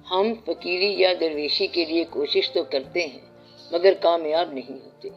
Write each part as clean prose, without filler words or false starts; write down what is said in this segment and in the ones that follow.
ہم فقیری یا درویشی کے لیے کوشش تو کرتے ہیں مگر کامیاب نہیں ہوتے۔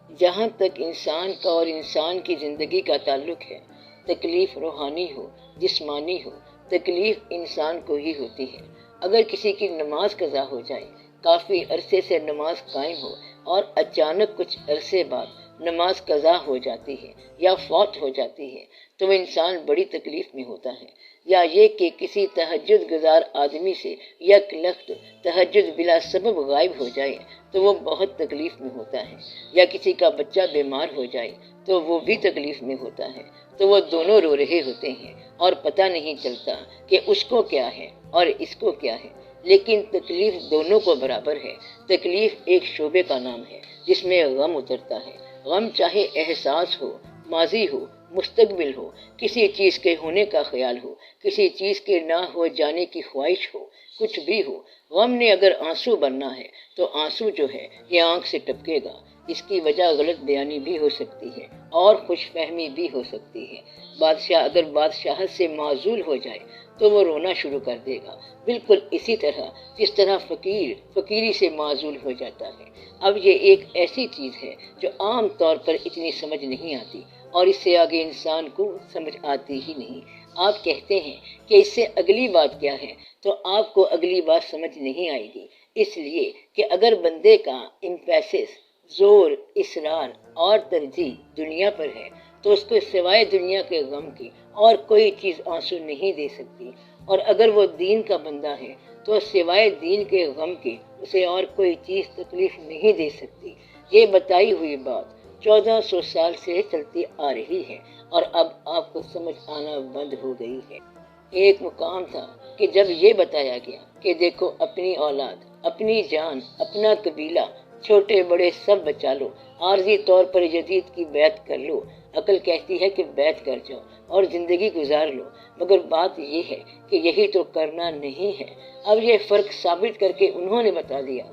جہاں تک انسان کا اور انسان کی زندگی کا تعلق ہے، تکلیف روحانی ہو جسمانی ہو، تکلیف انسان کو ہی ہوتی ہے۔ اگر کسی کی نماز قضا ہو جائے، کافی عرصے سے نماز قائم ہو اور اچانک کچھ عرصے بعد نماز قضا ہو جاتی ہے یا فوت ہو جاتی ہے تو وہ انسان بڑی تکلیف میں ہوتا ہے۔ یا یہ کہ کسی تہجد گزار آدمی سے یک لخت تہجد بلا سبب غائب ہو جائے تو وہ بہت تکلیف میں ہوتا ہے۔ یا کسی کا بچہ بیمار ہو جائے تو وہ بھی تکلیف میں ہوتا ہے، تو وہ دونوں رو رہے ہوتے ہیں اور پتہ نہیں چلتا کہ اس کو کیا ہے اور اس کو کیا ہے، لیکن تکلیف دونوں کو برابر ہے۔ تکلیف ایک شعبے کا نام ہے جس میں غم اترتا ہے۔ غم چاہے احساس ہو، ماضی ہو، مستقبل ہو، کسی چیز کے ہونے کا خیال ہو، کسی چیز کے نہ ہو جانے کی خواہش ہو، کچھ بھی ہو، غم نے اگر آنسو بننا ہے تو آنسو جو ہے یہ آنکھ سے ٹپکے گا۔ اس کی وجہ غلط بیانی بھی ہو سکتی ہے اور خوش فہمی بھی ہو سکتی ہے۔ بادشاہ اگر بادشاہت سے معزول ہو جائے تو وہ رونا شروع کر دے گا، بالکل اسی طرح جس طرح فقیر فقیری سے معزول ہو جاتا ہے۔ اب یہ ایک ایسی چیز ہے جو عام طور پر اتنی سمجھ نہیں آتی اور اس سے آگے انسان کو سمجھ آتی ہی نہیں۔ آپ کہتے ہیں کہ اس سے اگلی بات کیا ہے تو آپ کو اگلی بات سمجھ نہیں آئے گی، اس لیے کہ اگر بندے کا امپیسس، زور، اصرار اور ترجیح دنیا پر ہے تو اس کو سوائے دنیا کے غم کی اور کوئی چیز آنسو نہیں دے سکتی، اور اگر وہ دین کا بندہ ہے تو سوائے دین کے غم کی اسے اور کوئی چیز تکلیف نہیں دے سکتی۔ یہ بتائی ہوئی بات 1400 سال سے چلتی آ رہی ہے اور اب آپ کو سمجھ آنا بند ہو گئی ہے۔ ایک مقام تھا کہ جب یہ بتایا گیا کہ دیکھو اپنی اولاد، اپنی جان، اپنا قبیلہ، چھوٹے بڑے سب بچا لو، عارضی طور پر یزید کی بیعت کر لو، عقل کہتی ہے کہ بیعت کر جاؤ اور زندگی گزار لو، مگر بات یہ ہے کہ یہی تو کرنا نہیں ہے۔ اب یہ فرق ثابت کر کے انہوں نے بتا دیا،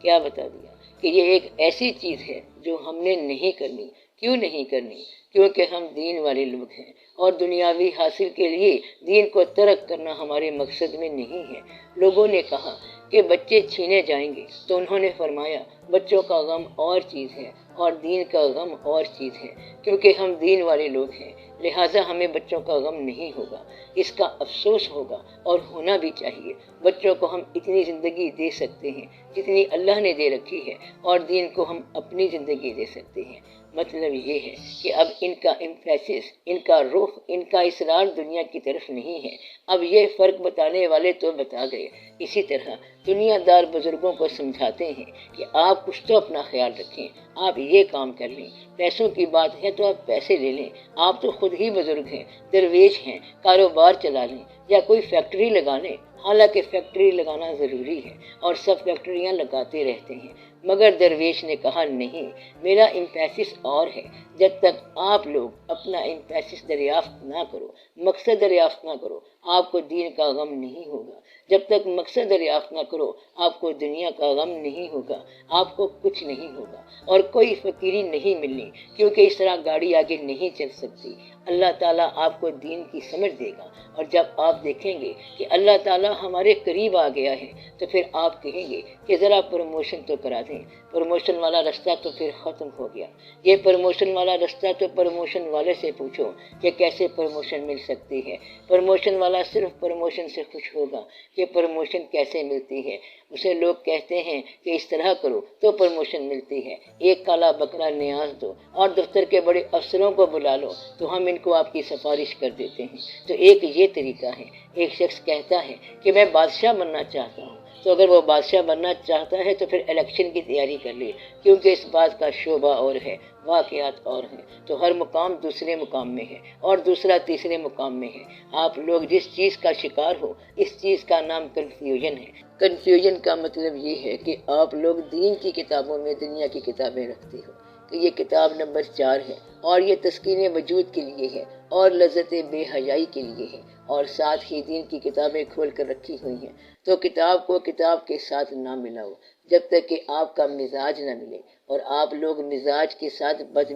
کیا بتا دیا؟ کہ یہ ایک ایسی چیز ہے جو ہم نے نہیں کرنی۔ کیوں نہیں کرنی؟ کیونکہ ہم دین والے لوگ ہیں اور دنیاوی حاصل کے لیے دین کو ترک کرنا ہمارے مقصد میں نہیں ہے۔ لوگوں نے کہا کہ بچے چھینے جائیں گے تو انہوں نے فرمایا بچوں کا غم اور چیز ہے اور دین کا غم اور چیز ہے، کیونکہ ہم دین والے لوگ ہیں لہٰذا ہمیں بچوں کا غم نہیں ہوگا۔ اس کا افسوس ہوگا اور ہونا بھی چاہیے۔ بچوں کو ہم اتنی زندگی دے سکتے ہیں جتنی اللہ نے دے رکھی ہے اور دین کو ہم اپنی زندگی دے سکتے ہیں۔ مطلب یہ ہے کہ اب ان کا امپیسس، ان کا رخ، ان کا اصرار دنیا کی طرف نہیں ہے۔ اب یہ فرق بتانے والے تو بتا گئے، اسی طرح دنیا دار بزرگوں کو سمجھاتے ہیں کہ آپ کچھ تو اپنا خیال رکھیں، آپ یہ کام کر لیں، پیسوں کی بات ہے تو آپ پیسے لے لیں، آپ تو خود ہی بزرگ ہیں، درویش ہیں، کاروبار چلا لیں یا کوئی فیکٹری لگا لیں۔ حالانکہ فیکٹری لگانا ضروری ہے اور سب فیکٹریاں لگاتے رہتے ہیں، مگر درویش نے کہا نہیں، میرا امپیسس اور ہے۔ جب تک آپ لوگ اپنا امپیسس دریافت نہ کرو، مقصد دریافت نہ کرو، آپ کو دین کا غم نہیں ہوگا۔ جب تک مقصد دریافت نہ کرو آپ کو دنیا کا غم نہیں ہوگا، آپ کو کچھ نہیں ہوگا اور کوئی فقیری نہیں ملنی، کیونکہ اس طرح گاڑی آگے نہیں چل سکتی۔ اللہ تعالیٰ آپ کو دین کی سمجھ دے گا اور جب آپ دیکھیں گے کہ اللہ تعالیٰ ہمارے قریب آ گیا ہے تو پھر آپ کہیں گے کہ ذرا پروموشن تو کرا دیں۔ پروموشن والا رستہ تو پھر ختم ہو گیا۔ یہ پروموشن والا رستہ تو پروموشن والے سے پوچھو کہ کیسے پروموشن مل سکتی ہے۔ پروموشن والا صرف پروموشن سے خوش ہوگا کہ پروموشن کیسے ملتی ہے۔ اسے لوگ کہتے ہیں کہ اس طرح کرو تو پروموشن ملتی ہے، ایک کالا بکرا نیاز دو اور دفتر کے بڑے افسروں کو بلا لو تو ہم ان کو آپ کی سفارش کر دیتے ہیں۔ تو ایک یہ طریقہ ہے۔ ایک شخص کہتا ہے کہ میں بادشاہ بننا چاہتا ہوں، تو اگر وہ بادشاہ بننا چاہتا ہے تو پھر الیکشن کی تیاری کر لے، کیونکہ اس بات کا شعبہ اور ہے، واقعات اور ہیں۔ تو ہر مقام دوسرے مقام میں ہے اور دوسرا تیسرے مقام میں ہے۔ آپ لوگ جس چیز کا شکار ہو اس چیز کا نام کنفیوژن ہے۔ کنفیوژن کا مطلب یہ ہے کہ آپ لوگ دین کی کتابوں میں دنیا کی کتابیں رکھتے ہو کہ یہ کتاب نمبر 4 ہے اور یہ تسکین وجود کے لیے ہے اور لذت بے حیائی کے لیے ہے، اور ساتھ ہی دین کی کتابیں کھول کر رکھی ہوئی ہیں، تو کتاب کو کتاب کے ساتھ نہ ملاؤ جب تک کہ آپ کا مزاج نہ ملے۔ اور آپ لوگ مزاج کے ساتھ بد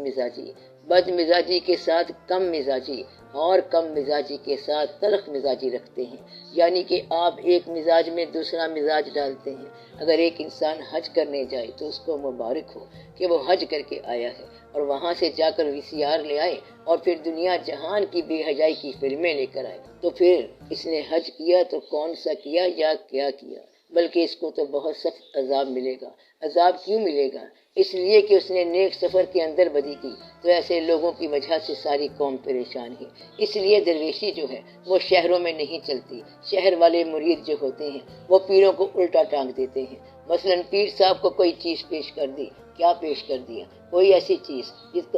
مزاجی کے ساتھ کم مزاجی، اور کم مزاجی کے ساتھ تلخ مزاجی رکھتے ہیں، یعنی کہ آپ ایک مزاج میں دوسرا مزاج ڈالتے ہیں۔ اگر ایک انسان حج کرنے جائے تو اس کو مبارک ہو کہ وہ حج کر کے آیا ہے، اور وہاں سے جا کر VCR لے آئے اور پھر دنیا جہان کی بے حیائی کی فلمیں لے کر آئے، تو پھر اس نے حج کیا تو کون سا کیا یا کیا کیا؟ بلکہ اس کو تو بہت سخت عذاب ملے گا۔ عذاب کیوں ملے گا؟ اس لیے کہ اس نے نیک سفر کے اندر بدی کی، تو ایسے لوگوں کی وجہ سے ساری قوم پریشان ہے۔ اس لیے درویشی جو ہے وہ شہروں میں نہیں چلتی۔ شہر والے مرید جو ہوتے ہیں وہ پیروں کو الٹا ٹانگ دیتے ہیں۔ مثلاً پیر صاحب کو کوئی چیز پیش کر دی، کیا پیش کر دیا؟ کوئی ایسی چیز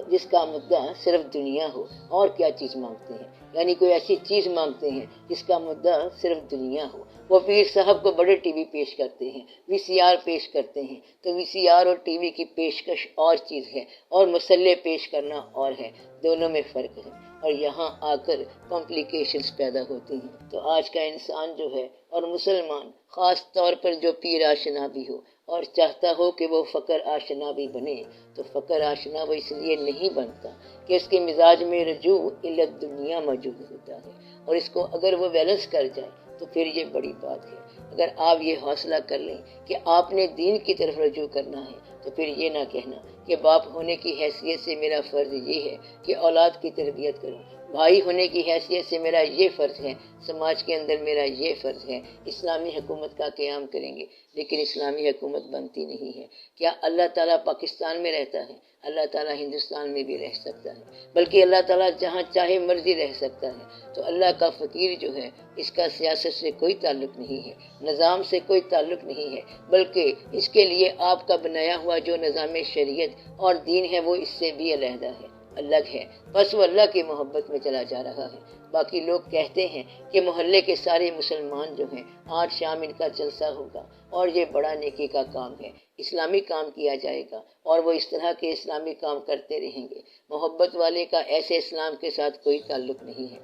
جس کا مدعا صرف دنیا ہو، اور کیا چیز مانگتے ہیں؟ یعنی کوئی ایسی چیز مانگتے ہیں جس کا مدعا صرف دنیا ہو۔ وہ پیر صاحب کو بڑے ٹی وی پیش کرتے ہیں، VCR پیش کرتے ہیں، تو VCR اور ٹی وی کی پیشکش اور چیز ہے، اور مسلح پیش کرنا اور ہے، دونوں میں فرق ہے، اور یہاں آ کر کمپلیکیشنز پیدا ہوتی ہیں۔ تو آج کا انسان جو ہے، اور مسلمان خاص طور پر جو پیر آشنا بھی ہو اور چاہتا ہو کہ وہ فقر آشنا بھی بنے، تو فقر آشنا وہ اس لیے نہیں بنتا کہ اس کے مزاج میں رجوع علت دنیا موجود ہوتا ہے، اور اس کو اگر وہ بیلنس کر جائے تو پھر یہ بڑی بات ہے۔ اگر آپ یہ حوصلہ کر لیں کہ آپ نے دین کی طرف رجوع کرنا ہے، تو پھر یہ نہ کہنا کہ باپ ہونے کی حیثیت سے میرا فرض یہ ہے کہ اولاد کی تربیت کروں، بھائی ہونے کی حیثیت سے میرا یہ فرض ہے، سماج کے اندر میرا یہ فرض ہے، اسلامی حکومت کا قیام کریں گے، لیکن اسلامی حکومت بنتی نہیں ہے۔ کیا اللہ تعالیٰ پاکستان میں رہتا ہے؟ اللہ تعالیٰ ہندوستان میں بھی رہ سکتا ہے، بلکہ اللہ تعالیٰ جہاں چاہے مرضی رہ سکتا ہے۔ تو اللہ کا فقیر جو ہے، اس کا سیاست سے کوئی تعلق نہیں ہے، نظام سے کوئی تعلق نہیں ہے، بلکہ اس کے لیے آپ کا بنایا ہوا جو نظام شریعت اور دین ہے وہ اس سے بھی علیحدہ ہے، الگ ہے، بس وہ اللہ کی محبت میں چلا جا رہا ہے۔ باقی لوگ کہتے ہیں کہ محلے کے سارے مسلمان جو ہیں آج شام ان کا جلسہ ہوگا، اور یہ بڑا نیکی کا کام ہے، اسلامی کام کیا جائے گا، اور وہ اس طرح کے اسلامی کام کرتے رہیں گے۔ محبت والے کا ایسے اسلام کے ساتھ کوئی تعلق نہیں ہے،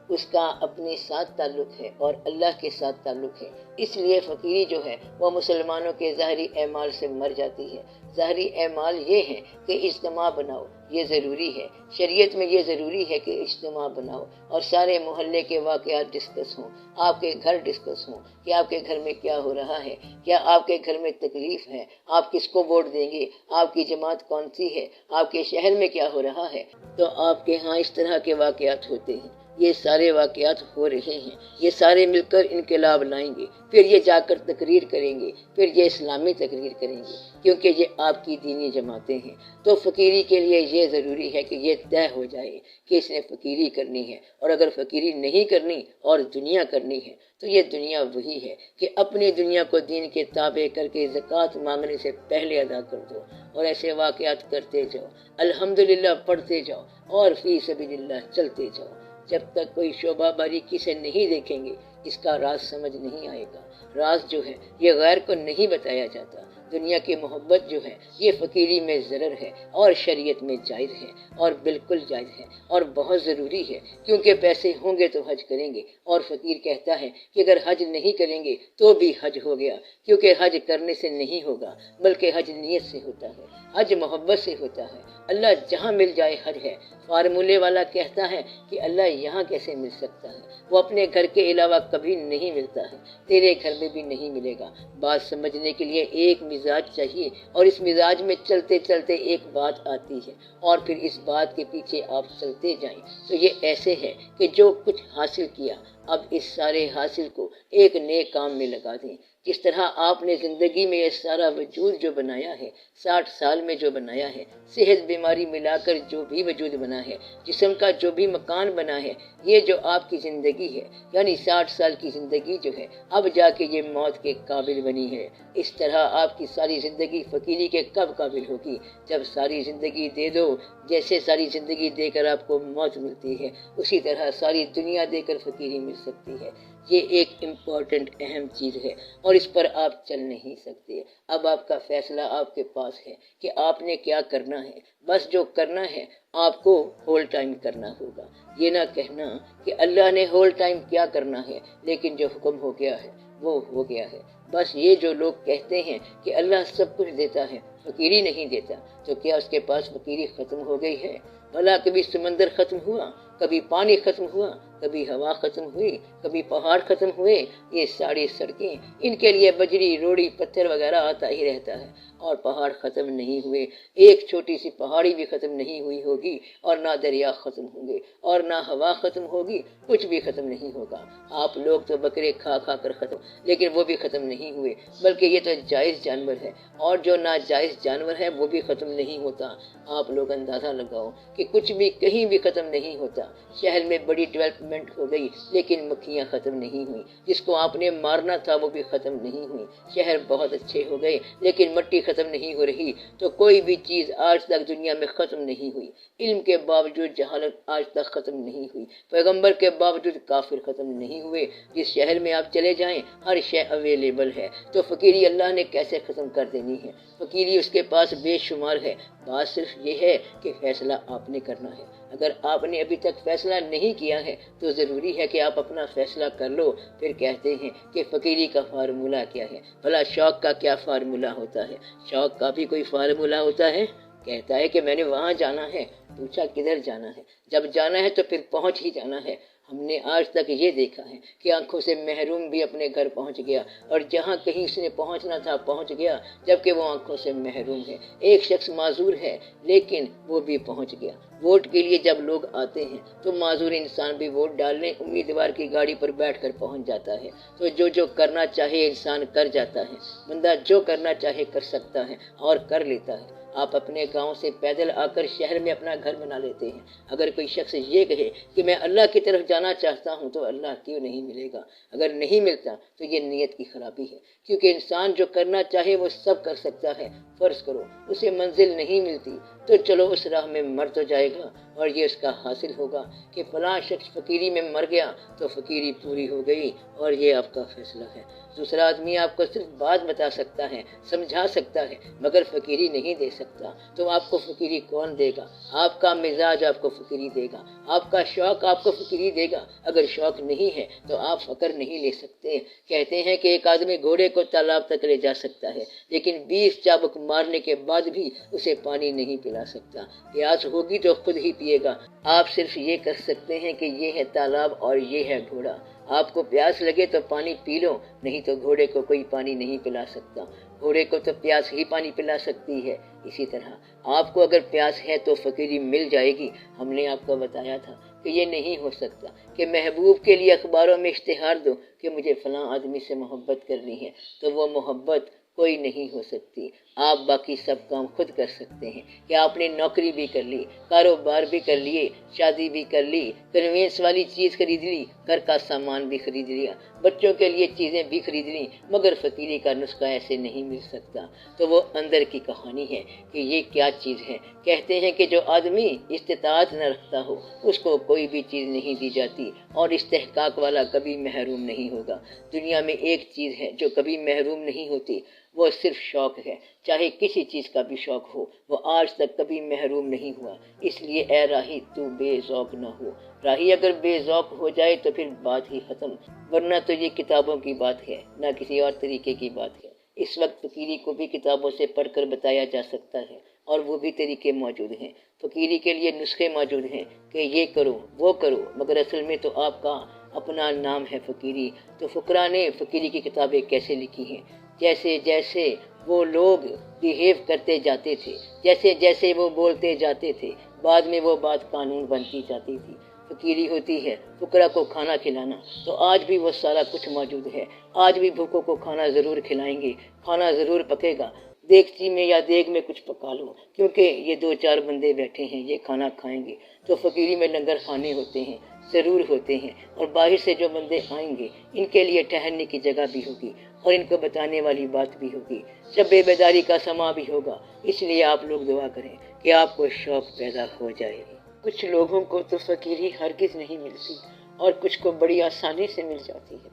اس کا اپنے ساتھ تعلق ہے اور اللہ کے ساتھ تعلق ہے۔ اس لیے فقیری جو ہے وہ مسلمانوں کے ظاہری اعمال سے مر جاتی ہے۔ ظاہری اعمال یہ ہے کہ اجتماع بناؤ، یہ ضروری ہے، شریعت میں یہ ضروری ہے کہ اجتماع بناؤ، اور سارے محلے کے واقعات ڈسکس ہوں، آپ کے گھر ڈسکس ہوں کہ آپ کے گھر میں کیا ہو رہا ہے، کیا آپ کے گھر میں تکلیف ہے، آپ کس کو ووٹ دیں گے، آپ کی جماعت کون سی ہے، آپ کے شہر میں کیا ہو رہا ہے۔ تو آپ کے ہاں اس طرح کے واقعات ہوتے ہیں، یہ سارے واقعات ہو رہے ہیں، یہ سارے مل کر انقلاب لائیں گے، پھر یہ جا کر تقریر کریں گے، پھر یہ اسلامی تقریر کریں گے، کیونکہ یہ آپ کی دینی جماعتیں ہیں۔ تو فقیری کے لیے یہ ضروری ہے کہ یہ طے ہو جائے کہ اس نے فقیری کرنی ہے، اور اگر فقیری نہیں کرنی اور دنیا کرنی ہے تو یہ دنیا وہی ہے کہ اپنی دنیا کو دین کے تابع کر کے زکوٰۃ مانگنے سے پہلے ادا کر دو، اور ایسے واقعات کرتے جاؤ، الحمدللہ پڑھتے جاؤ، اور فی سبیل اللہ چلتے جاؤ۔ جب تک کوئی شعبہ باریکی سے نہیں دیکھیں گے، اس کا راز سمجھ نہیں آئے گا۔ راز جو ہے یہ غیر کو نہیں بتایا جاتا۔ دنیا کی محبت جو ہے یہ فقیری میں ضرر ہے، اور شریعت میں جائز ہے، اور بالکل جائز ہے، اور بہت ضروری ہے، کیونکہ پیسے ہوں گے تو حج کریں گے، اور فقیر کہتا ہے کہ اگر حج نہیں کریں گے تو بھی حج ہو گیا، کیونکہ حج کرنے سے نہیں ہوگا، بلکہ حج نیت سے ہوتا ہے، حج محبت سے ہوتا ہے۔ اللہ جہاں مل جائے حج ہے۔ فارمولے والا کہتا ہے کہ اللہ یہاں کیسے مل سکتا ہے، وہ اپنے گھر کے علاوہ کبھی نہیں ملتا ہے، تیرے گھر میں بھی نہیں ملے گا۔ بات سمجھنے کے لیے ایک مزاج چاہیے، اور اس مزاج میں چلتے چلتے ایک بات آتی ہے، اور پھر اس بات کے پیچھے آپ چلتے جائیں۔ تو یہ ایسے ہے کہ جو کچھ حاصل کیا، اب اس سارے حاصل کو ایک نیک کام میں لگا دیں۔ جس طرح آپ نے زندگی میں یہ سارا وجود جو بنایا ہے، 60 سال میں جو بنایا ہے، صحت بیماری ملا کر جو بھی وجود بنا ہے، جسم کا جو بھی مکان بنا ہے، یہ جو آپ کی زندگی ہے، یعنی 60 سال کی زندگی جو ہے، اب جا کے یہ موت کے قابل بنی ہے۔ اس طرح آپ کی ساری زندگی فقیری کے کب قابل ہوگی؟ جب ساری زندگی دے دو۔ جیسے ساری زندگی دے کر آپ کو موت ملتی ہے، اسی طرح ساری دنیا دے کر فقیری مل سکتی ہے۔ یہ ایک امپورٹنٹ اہم چیز ہے اور اس پر آپ چل نہیں سکتے۔ اب آپ کا فیصلہ آپ کے پاس ہے کہ آپ نے کیا کرنا ہے۔ بس جو کرنا ہے آپ کو ہول ٹائم کرنا ہوگا۔ یہ نہ کہنا کہ اللہ نے ہول ٹائم کیا کرنا ہے، لیکن جو حکم ہو گیا ہے وہ ہو گیا ہے۔ بس یہ جو لوگ کہتے ہیں کہ اللہ سب کچھ دیتا ہے، فقیری نہیں دیتا، تو کیا اس کے پاس فقیری ختم ہو گئی ہے؟ بھلا کبھی سمندر ختم ہوا، کبھی پانی ختم ہوا، کبھی ہوا ختم ہوئی، کبھی پہاڑ ختم ہوئے؟ یہ ساری سڑکیں، ان کے لیے بجری، روڑی، پتھر وغیرہ آتا ہی رہتا ہے، اور پہاڑ ختم نہیں ہوئے۔ ایک چھوٹی سی پہاڑی بھی ختم نہیں ہوئی ہوگی، اور نہ دریا ختم ہوں گے، اور نہ ہوا ختم ہوگی، کچھ بھی ختم نہیں ہوگا۔ آپ لوگ تو بکرے کھا کھا کر ختم، لیکن وہ بھی ختم نہیں ہوئے، بلکہ یہ تو جائز جانور ہے، اور جو ناجائز جانور ہے وہ بھی ختم نہیں ہوتا۔ آپ لوگ اندازہ لگاؤ کہ کچھ بھی کہیں بھی ختم نہیں ہوتا۔ شہر میں بڑی ڈیولپمنٹ ہو گئی، لیکن مکھیاں ختم نہیں ہوئی، جس کو آپ نے مارنا تھا وہ بھی ختم نہیں ہوئی۔ شہر بہت اچھے ہو گئے، لیکن مٹی ختم نہیں ہو رہی۔ تو کوئی بھی چیز آج تک دنیا میں ختم نہیں ہوئی۔ علم کے باوجود جہالت آج تک ختم نہیں ہوئی، پیغمبر کے باوجود کافر ختم نہیں ہوئے۔ جس شہر میں آپ چلے جائیں ہر شے اویلیبل ہے، تو فقیری اللہ نے کیسے ختم کر دینی ہے؟ فقیری اس کے پاس بے شمار ہے، بات صرف یہ ہے کہ فیصلہ آپ نے کرنا ہے۔ اگر آپ نے ابھی تک فیصلہ نہیں کیا ہے تو ضروری ہے کہ آپ اپنا فیصلہ کر لو۔ پھر کہتے ہیں کہ فقیری کا فارمولہ کیا ہے؟ بھلا شوق کا کیا فارمولہ ہوتا ہے؟ شوق کا بھی کوئی فارمولہ ہوتا ہے؟ کہتا ہے کہ میں نے وہاں جانا ہے۔ پوچھا کدھر جانا ہے؟ جب جانا ہے تو پھر پہنچ ہی جانا ہے۔ ہم نے آج تک یہ دیکھا ہے کہ آنکھوں سے محروم بھی اپنے گھر پہنچ گیا، اور جہاں کہیں اس نے پہنچنا تھا پہنچ گیا، جبکہ وہ آنکھوں سے محروم ہے۔ ایک شخص معذور ہے، لیکن وہ بھی پہنچ گیا۔ ووٹ کے لیے جب لوگ آتے ہیں تو معذور انسان بھی ووٹ ڈالنے امیدوار کی گاڑی پر بیٹھ کر پہنچ جاتا ہے۔ تو جو کرنا چاہے انسان کر جاتا ہے۔ بندہ جو کرنا چاہے کر سکتا ہے اور کر لیتا ہے۔ آپ اپنے گاؤں سے پیدل آ کر شہر میں اپنا گھر بنا لیتے ہیں۔ اگر کوئی شخص یہ کہے کہ میں اللہ کی طرف جانا چاہتا ہوں تو اللہ کیوں نہیں ملے گا؟ اگر نہیں ملتا تو یہ نیت کی خرابی ہے، کیونکہ انسان جو کرنا چاہے وہ سب کر سکتا ہے۔ فرض کرو اسے منزل نہیں ملتی تو چلو اس راہ میں مر تو جائے گا، اور یہ اس کا حاصل ہوگا کہ فلاں شخص فقیری میں مر گیا تو فقیری پوری ہو گئی، اور یہ آپ کا فیصلہ ہے۔ دوسرا آدمی آپ کو صرف بات بتا سکتا ہے، سمجھا سکتا ہے، مگر فقیری نہیں دے سکتا۔ تو آپ کو فقیری کون دے گا؟ آپ کا مزاج آپ کو فقیری دے گا، آپ کا شوق آپ کو فقیری دے گا۔ اگر شوق نہیں ہے تو آپ فقر نہیں لے سکتے۔ کہتے ہیں کہ ایک آدمی گھوڑے کو تالاب تک لے جا سکتا ہے، لیکن 20 چابک مارنے کے بعد بھی اسے پانی نہیں پلا سکتا۔ پیاس ہوگی تو خود ہی پیے گا۔ آپ صرف یہ کر سکتے ہیں کہ یہ ہے تالاب اور یہ ہے گھوڑا۔ آپ کو پیاس لگے تو پانی پی لو، نہیں تو گھوڑے کو کوئی پانی نہیں پلا سکتا۔ گھوڑے کو تو پیاس ہی پانی پلا سکتی ہے۔ اسی طرح آپ کو اگر پیاس ہے تو فقیری مل جائے گی۔ ہم نے آپ کو بتایا تھا کہ یہ نہیں ہو سکتا کہ محبوب کے لیے اخباروں میں اشتہار دو کہ مجھے فلاں آدمی سے محبت کرنی ہے، تو وہ محبت کوئی نہیں ہو سکتی۔ آپ باقی سب کام خود کر سکتے ہیں کہ آپ نے نوکری بھی کر لی، کاروبار بھی کر لیے، شادی بھی کر لی، کنوینس والی چیز خرید لی، گھر کا سامان بھی خرید لیا، بچوں کے لیے چیزیں بھی خرید لی، مگر فقیری کا نسخہ ایسے نہیں مل سکتا۔ تو وہ اندر کی کہانی ہے کہ یہ کیا چیز ہے۔ کہتے ہیں کہ جو آدمی استطاعت نہ رکھتا ہو اس کو کوئی بھی چیز نہیں دی جاتی، اور استحقاق والا کبھی محروم نہیں ہوگا۔ دنیا میں ایک چیز ہے جو کبھی محروم نہیں ہوتی، وہ صرف شوق ہے۔ چاہے کسی چیز کا بھی شوق ہو، وہ آج تک کبھی محروم نہیں ہوا۔ اس لیے اے راہی تو بے ذوق نہ ہو۔ راہی اگر بے ذوق ہو جائے تو پھر بات ہی ختم، ورنہ تو یہ کتابوں کی بات ہے، نہ کسی اور طریقے کی بات ہے۔ اس وقت فقیری کو بھی کتابوں سے پڑھ کر بتایا جا سکتا ہے، اور وہ بھی طریقے موجود ہیں۔ فقیری کے لیے نسخے موجود ہیں کہ یہ کرو وہ کرو، مگر اصل میں تو آپ کا اپنا نام ہے فقیری۔ تو فقراء نے فقیری کی کتابیں کیسے لکھی ہیں؟ جیسے جیسے وہ لوگ بیہیو کرتے جاتے تھے، جیسے جیسے وہ بولتے جاتے تھے، بعد میں وہ بات قانون بنتی جاتی تھی۔ فقیری ہوتی ہے فقراء کو کھانا کھلانا، تو آج بھی وہ سارا کچھ موجود ہے۔ آج بھی بھوکوں کو کھانا ضرور کھلائیں گے، کھانا ضرور پکے گا۔ دیگچی میں یا دیگ میں کچھ پکا لو، کیونکہ یہ 2-4 بندے بیٹھے ہیں، یہ کھانا کھائیں گے۔ تو فقیری میں لنگر خانے ہوتے ہیں، ضرور ہوتے ہیں، اور باہر سے جو بندے آئیں گے ان کے لیے ٹہلنے کی جگہ بھی ہوگی، اور ان کو بتانے والی بات بھی ہوگی۔ شب بیداری کا سما بھی ہوگا۔ اس لیے آپ لوگ دعا کریں کہ آپ کو شوق پیدا ہو جائے۔ کچھ لوگوں کو تو فقیری ہرگز نہیں ملتی، اور کچھ کو بڑی آسانی سے مل جاتی ہے۔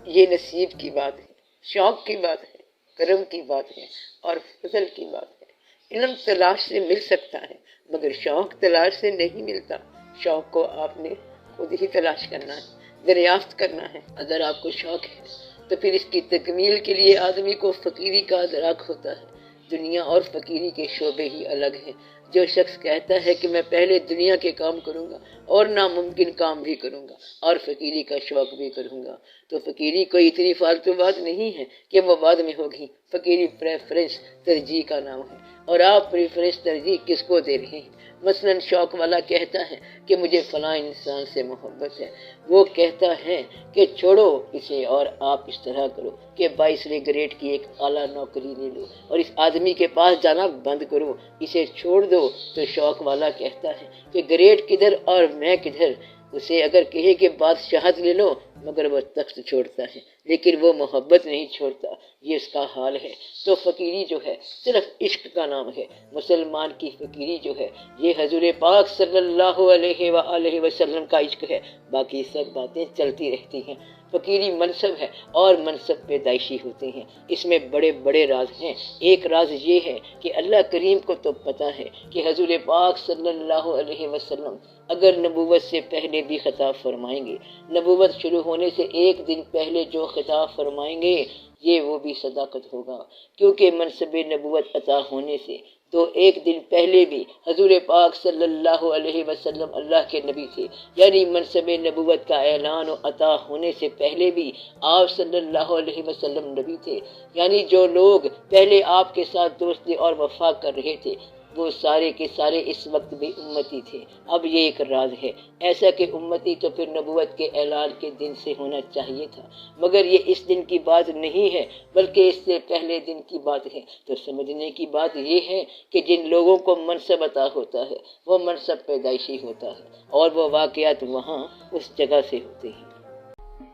یہ نصیب کی بات ہے، شوق کی بات ہے، کرم کی بات ہے اور فضل کی بات ہے۔ علم تلاش سے مل سکتا ہے مگر شوق تلاش سے نہیں ملتا۔ شوق کو آپ نے خود ہی تلاش کرنا ہے، دریافت کرنا ہے۔ اگر آپ کو شوق ہے تو پھر اس کی تکمیل کے لیے آدمی کو فقیری کا ادراک ہوتا ہے۔ دنیا اور فقیری کے شعبے ہی الگ ہیں۔ جو شخص کہتا ہے کہ میں پہلے دنیا کے کام کروں گا اور ناممکن کام بھی کروں گا اور فقیری کا شوق بھی کروں گا، تو فقیری کوئی اتنی فالتو بات نہیں ہے کہ وہ بعد میں ہوگی۔ فقیری پریفرنس ترجیح کا نام ہے، اور آپ پریفرنس ترجیح کس کو دے رہے ہیں؟ مثلاً شوق والا کہتا ہے کہ مجھے فلاں انسان سے محبت ہے، وہ کہتا ہے کہ چھوڑو اسے اور آپ اس طرح کرو کہ 22ویں گریڈ کی ایک اعلیٰ نوکری لے لو اور اس آدمی کے پاس جانا بند کرو، اسے چھوڑ دو۔ تو شوق والا کہتا ہے کہ گریڈ کدھر اور میں کدھر، اسے اگر کہے کہ بادشاہت لے لو مگر وہ تخت چھوڑتا ہے لیکن وہ محبت نہیں چھوڑتا، یہ اس کا حال ہے۔ تو فقیری جو ہے صرف عشق کا نام ہے۔ مسلمان کی فقیری جو ہے یہ حضور پاک صلی اللہ علیہ وآلہ وسلم کا عشق ہے، باقی سب باتیں چلتی رہتی ہیں۔ فقیری منصب ہے اور منصب پیدائشی ہوتے ہیں، اس میں بڑے بڑے راز ہیں۔ ایک راز یہ ہے کہ اللہ کریم کو تو پتہ ہے کہ حضور پاک صلی اللہ علیہ وسلم اگر نبوت سے پہلے بھی خطاب فرمائیں گے، نبوت شروع ہونے سے ایک دن پہلے جو خطاب فرمائیں گے یہ وہ بھی صداقت ہوگا، کیونکہ منصب نبوت عطا ہونے سے تو ایک دن پہلے بھی حضور پاک صلی اللہ علیہ وسلم اللہ کے نبی تھے، یعنی منصب نبوت کا اعلان و عطا ہونے سے پہلے بھی آپ صلی اللہ علیہ وسلم نبی تھے، یعنی جو لوگ پہلے آپ کے ساتھ دوستی اور وفا کر رہے تھے وہ سارے کے سارے اس وقت بھی امتی تھے۔ اب یہ ایک راز ہے، ایسا کہ امتی تو پھر نبوت کے اعلان کے دن سے ہونا چاہیے تھا، مگر یہ اس دن کی بات نہیں ہے بلکہ اس سے پہلے دن کی بات ہے۔ تو سمجھنے کی بات یہ ہے کہ جن لوگوں کو منصب عطا ہوتا ہے وہ منصب پیدائشی ہوتا ہے اور وہ واقعات وہاں اس جگہ سے ہوتے ہیں۔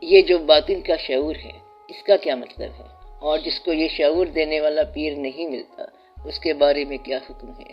یہ جو باطن کا شعور ہے اس کا کیا مطلب ہے، اور جس کو یہ شعور دینے والا پیر نہیں ملتا اس کے بارے میں کیا حکم ہے؟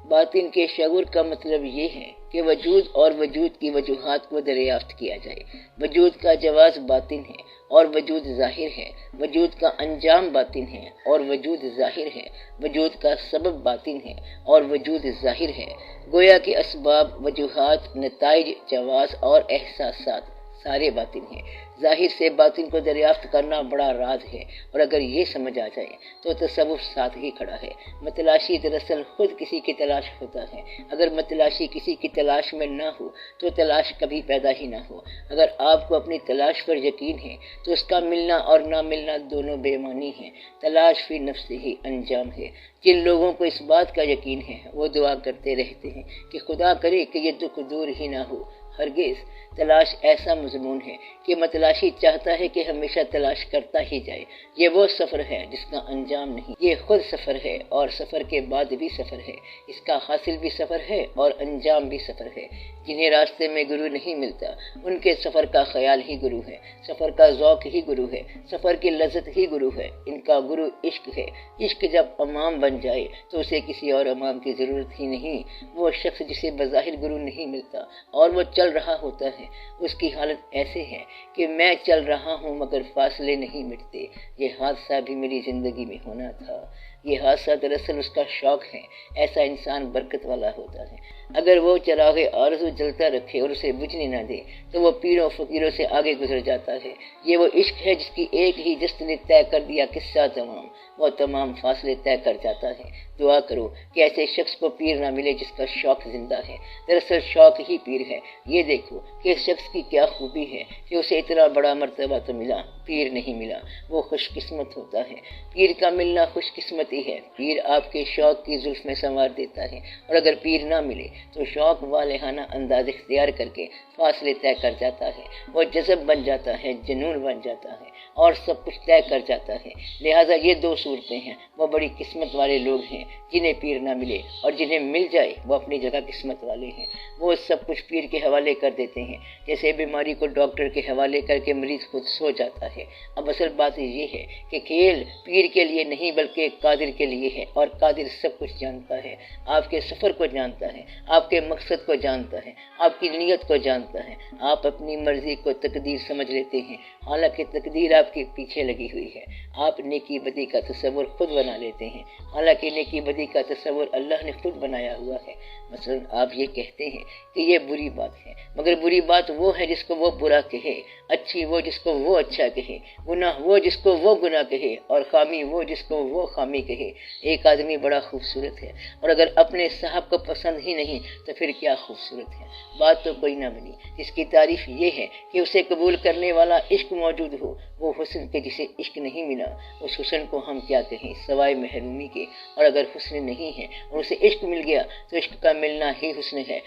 باطن کے شعور کا مطلب یہ ہے کہ وجود اور وجود کی وجوہات کو دریافت کیا جائے۔ وجود کا جواز باطن ہے اور وجود ظاہر ہے، وجود کا انجام باطن ہے اور وجود ظاہر ہے، وجود کا سبب باطن ہے اور وجود ظاہر ہے۔ گویا کہ اسباب، وجوہات، نتائج، جواز اور احساسات سارے باطن ہیں۔ ظاہر سے باطن کو دریافت کرنا بڑا راز ہے، اور اگر یہ سمجھ آ جائے تو تصوف ساتھ ہی کھڑا ہے۔ متلاشی دراصل خود کسی کی تلاش ہوتا ہے، اگر متلاشی کسی کی تلاش میں نہ ہو تو تلاش کبھی پیدا ہی نہ ہو۔ اگر آپ کو اپنی تلاش پر یقین ہے تو اس کا ملنا اور نہ ملنا دونوں بے معنی ہیں۔ تلاش فی نفس ہی انجام ہے۔ جن لوگوں کو اس بات کا یقین ہے وہ دعا کرتے رہتے ہیں کہ خدا کرے کہ یہ دکھ دور ہی نہ ہو۔ ہرگز تلاش ایسا مضمون ہے کہ متلاشی چاہتا ہے کہ ہمیشہ تلاش کرتا ہی جائے۔ یہ وہ سفر ہے جس کا انجام نہیں، یہ خود سفر ہے اور سفر کے بعد بھی سفر ہے، اس کا حاصل بھی سفر ہے اور انجام بھی سفر ہے۔ جنہیں راستے میں گرو نہیں ملتا ان کے سفر کا خیال ہی گرو ہے، سفر کا ذوق ہی گرو ہے، سفر کی لذت ہی گرو ہے۔ ان کا گرو عشق ہے۔ عشق جب امام بن جائے تو اسے کسی اور امام کی ضرورت ہی نہیں۔ وہ شخص جسے بظاہر گرو نہیں ملتا اور وہ چل رہا ہوتا ہے اس کی حالت ایسے ہے کہ میں چل رہا ہوں مگر فاصلے نہیں مٹتے۔ یہ حادثہ بھی میری زندگی میں ہونا تھا۔ یہ حادثہ دراصل اس کا شوق ہے۔ ایسا انسان برکت والا ہوتا ہے۔ اگر وہ چراغ آرزو جلتا رکھے اور اسے بجھنے نہ دے تو وہ پیروں فقیروں سے آگے گزر جاتا ہے۔ یہ وہ عشق ہے جس کی ایک ہی جست نے طے کر دیا قصہ تمام، وہ تمام فاصلے طے کر جاتا ہے۔ دعا کرو کہ ایسے شخص کو پیر نہ ملے جس کا شوق زندہ ہے۔ دراصل شوق ہی پیر ہے۔ یہ دیکھو کہ اس شخص کی کیا خوبی ہے کہ اسے اتنا بڑا مرتبہ تو ملا، پیر نہیں ملا، وہ خوش قسمت ہوتا ہے۔ پیر کا ملنا خوش قسمتی ہے۔ پیر آپ کے شوق کی زلف میں سنوار دیتا ہے، اور اگر پیر نہ ملے تو شوق والہانہ انداز اختیار کر کے فاصلے طے کر جاتا ہے۔ وہ جذب بن جاتا ہے، جنون بن جاتا ہے اور سب کچھ طے کر جاتا ہے۔ لہٰذا یہ دو صورتیں ہیں، وہ بڑی قسمت والے لوگ ہیں جنہیں پیر نہ ملے، اور جنہیں مل جائے وہ اپنی جگہ قسمت والے ہیں۔ وہ سب کچھ پیر کے حوالے کر دیتے ہیں، جیسے بیماری کو ڈاکٹر کے حوالے کر کے مریض خود سو جاتا ہے۔ اب اصل بات یہ ہے کہ کھیل پیر کے لیے نہیں بلکہ قادر کے لیے ہے، اور قادر سب کچھ جانتا ہے، آپ کے سفر کو جانتا ہے، آپ کے مقصد کو جانتا ہے، آپ کی نیت کو جانتا ہے۔ آپ اپنی مرضی کو تقدیر سمجھ لیتے ہیں، حالانکہ تقدیر آپ کے پیچھے لگی ہوئی ہے۔ آپ نیکی بدی کا تصور خود بنا لیتے ہیں، حالانکہ نیکی بدی کا تصور اللہ نے خود بنایا ہوا ہے۔ مثلا آپ یہ کہتے ہیں کہ یہ بری بات ہے، مگر بری بات وہ ہے جس کو وہ برا کہے، اچھی وہ جس کو وہ اچھا کہے، گناہ وہ جس کو وہ گناہ کہے، اور خامی وہ جس کو وہ خامی کہے۔ ایک آدمی بڑا خوبصورت ہے، اور اگر اپنے صاحب کو پسند ہی نہیں تو پھر کیا خوبصورت ہے؟ بات تو کوئی نہ بنی۔ اس کی تعریف یہ ہے کہ اسے قبول کرنے والا عشق موجود ہو، وہ حسن کے جسے عشق نہیں ملا، اس حسن کو ہم کیا کہیں سوائے محرومی کے۔ اور اگر حسن نہیں ہے اور اسے عشق مل گیا تو عشق کا ملنا ہی حسن ہے،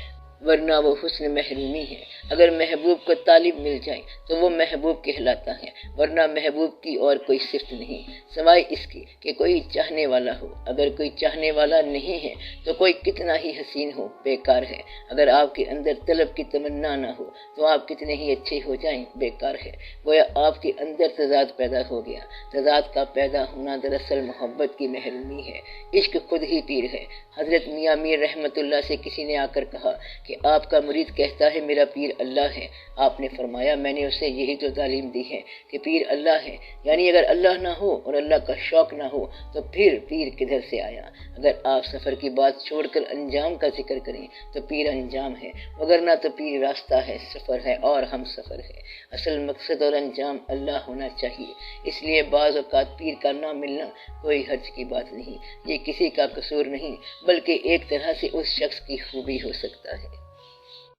ورنہ وہ حسن محرومی ہے۔ اگر محبوب کو طالب مل جائے تو وہ محبوب کہلاتا ہے، ورنہ محبوب کی اور کوئی صفت نہیں سوائے اس کی کہ کوئی چاہنے والا ہو۔ اگر کوئی چاہنے والا نہیں ہے تو کوئی کتنا ہی حسین ہو بیکار ہے۔ اگر آپ کے اندر طلب کی تمنا نہ ہو تو آپ کتنے ہی اچھے ہو جائیں بیکار ہے۔ گویا آپ کے اندر تضاد پیدا ہو گیا۔ تضاد کا پیدا ہونا دراصل محبت کی محرومی ہے۔ عشق خود ہی پیر ہے۔ حضرت میاں میر رحمت اللہ سے کسی نے آ کر کہا کہ آپ کا مرید کہتا ہے میرا پیر اللہ ہے۔ آپ نے فرمایا میں نے اسے یہی تو تعلیم دی ہے کہ پیر اللہ ہے، یعنی اگر اللہ نہ ہو اور اللہ کا شوق نہ ہو تو پھر پیر کدھر سے آیا؟ اگر آپ سفر کی بات چھوڑ کر انجام کا ذکر کریں تو پیر انجام ہے، وگرنہ تو پیر راستہ ہے، سفر ہے اور ہم سفر ہے۔ اصل مقصد اور انجام اللہ ہونا چاہیے، اس لیے بعض اوقات پیر کا نہ ملنا کوئی حرج کی بات نہیں، یہ کسی کا قصور نہیں بلکہ ایک طرح سے اس شخص کی خوبی ہو سکتا ہے۔